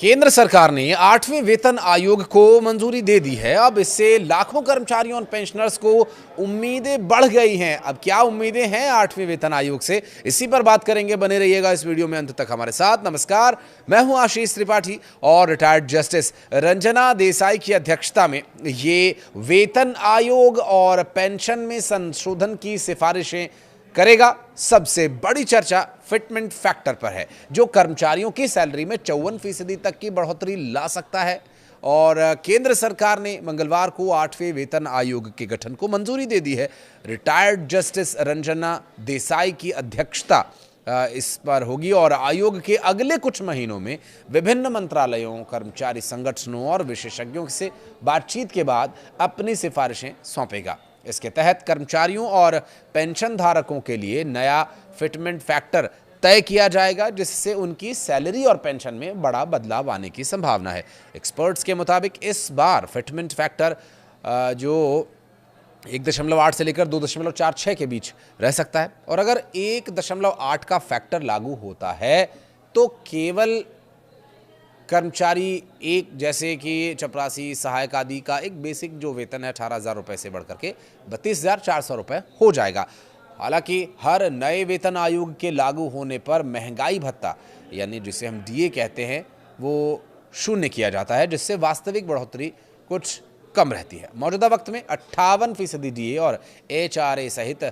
केंद्र सरकार ने 8वें वेतन आयोग को मंजूरी दे दी है। अब इससे लाखों कर्मचारियों और पेंशनर्स को उम्मीदें बढ़ गई हैं। अब क्या उम्मीदें हैं 8वें वेतन आयोग से, इसी पर बात करेंगे। बने रहिएगा इस वीडियो में अंत तक हमारे साथ। नमस्कार, मैं हूं आशीष त्रिपाठी और रिटायर्ड जस्टिस रंजना देसाई की अध्यक्षता में ये वेतन आयोग और पेंशन में संशोधन की सिफारिशें करेगा। सबसे बड़ी चर्चा फिटमेंट फैक्टर पर है, जो कर्मचारियों की सैलरी में 54% तक की बढ़ोतरी ला सकता है। और केंद्र सरकार ने मंगलवार को 8वें वेतन आयोग के गठन को मंजूरी दे दी है। रिटायर्ड जस्टिस रंजना देसाई की अध्यक्षता इस पर होगी और आयोग के अगले कुछ महीनों में विभिन्न मंत्रालयों, कर्मचारी संगठनों और विशेषज्ञों से बातचीत के बाद अपनी सिफारिशें सौंपेगा। इसके तहत कर्मचारियों और पेंशन धारकों के लिए नया फिटमेंट फैक्टर तय किया जाएगा, जिससे उनकी सैलरी और पेंशन में बड़ा बदलाव आने की संभावना है। एक्सपर्ट्स के मुताबिक इस बार फिटमेंट फैक्टर जो 1.8 से लेकर 2.46 के बीच रह सकता है। और अगर 1.8 का फैक्टर लागू होता है तो केवल कर्मचारी एक, जैसे कि चपरासी, सहायक आदि का एक बेसिक जो वेतन है 18,000 रुपये से बढ़कर के 32,400 रुपये हो जाएगा। हालांकि हर नए वेतन आयोग के लागू होने पर महंगाई भत्ता, यानी जिसे हम डीए कहते हैं, वो शून्य किया जाता है, जिससे वास्तविक बढ़ोतरी कुछ कम रहती है। मौजूदा वक्त में 58% डीए और एचआरए सहित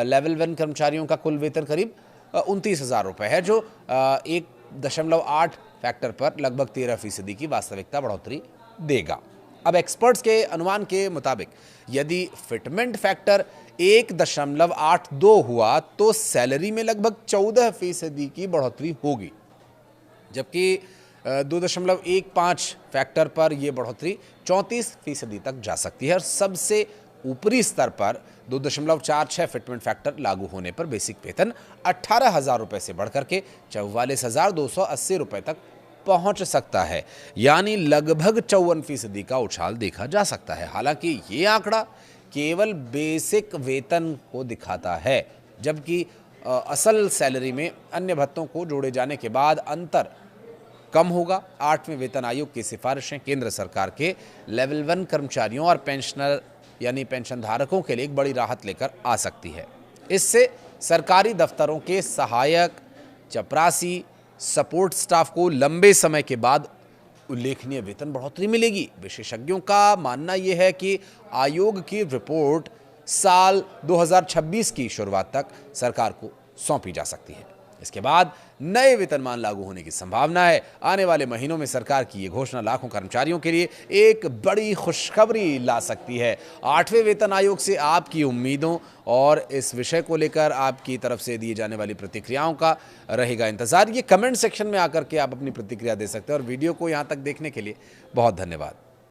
लेवल 1 कर्मचारियों का कुल वेतन करीब 29,000 रुपये है, जो 1.8 फैक्टर पर लगभग 13% की वास्तविकता बढ़ोतरी देगा। अब एक्सपर्ट्स के अनुमान के मुताबिक यदि फिटमेंट फैक्टर 1.82 हुआ तो सैलरी में लगभग 14% की बढ़ोतरी होगी, जबकि 2.15 फैक्टर पर यह बढ़ोतरी 34% तक जा सकती है। और सबसे ऊपरी स्तर पर 2.46 फिटमेंट फैक्टर लागू होने पर बेसिक वेतन 18,000 रुपये से बढ़कर के 44,280 रुपये तक पहुंच सकता है, यानी लगभग 54% का उछाल देखा जा सकता है। हालांकि ये आंकड़ा केवल बेसिक वेतन को दिखाता है, जबकि असल सैलरी में अन्य भत्तों को जोड़े जाने के बाद अंतर कम होगा। 8वें वेतन आयोग की सिफारिशें केंद्र सरकार के लेवल 1 कर्मचारियों और पेंशनर यानी पेंशन धारकों के लिए एक बड़ी राहत लेकर आ सकती है। इससे सरकारी दफ्तरों के सहायक, चपरासी, सपोर्ट स्टाफ को लंबे समय के बाद उल्लेखनीय वेतन बढ़ोतरी मिलेगी। विशेषज्ञों का मानना यह है कि आयोग की रिपोर्ट साल 2026 की शुरुआत तक सरकार को सौंपी जा सकती है। इसके बाद नए वेतनमान लागू होने की संभावना है। आने वाले महीनों में सरकार की ये घोषणा लाखों कर्मचारियों के लिए एक बड़ी खुशखबरी ला सकती है। 8वें वेतन आयोग से आपकी उम्मीदों और इस विषय को लेकर आपकी तरफ से दी जाने वाली प्रतिक्रियाओं का रहेगा इंतजार। ये कमेंट सेक्शन में आकर के आप अपनी प्रतिक्रिया दे सकते हैं। और वीडियो को यहाँ तक देखने के लिए बहुत धन्यवाद।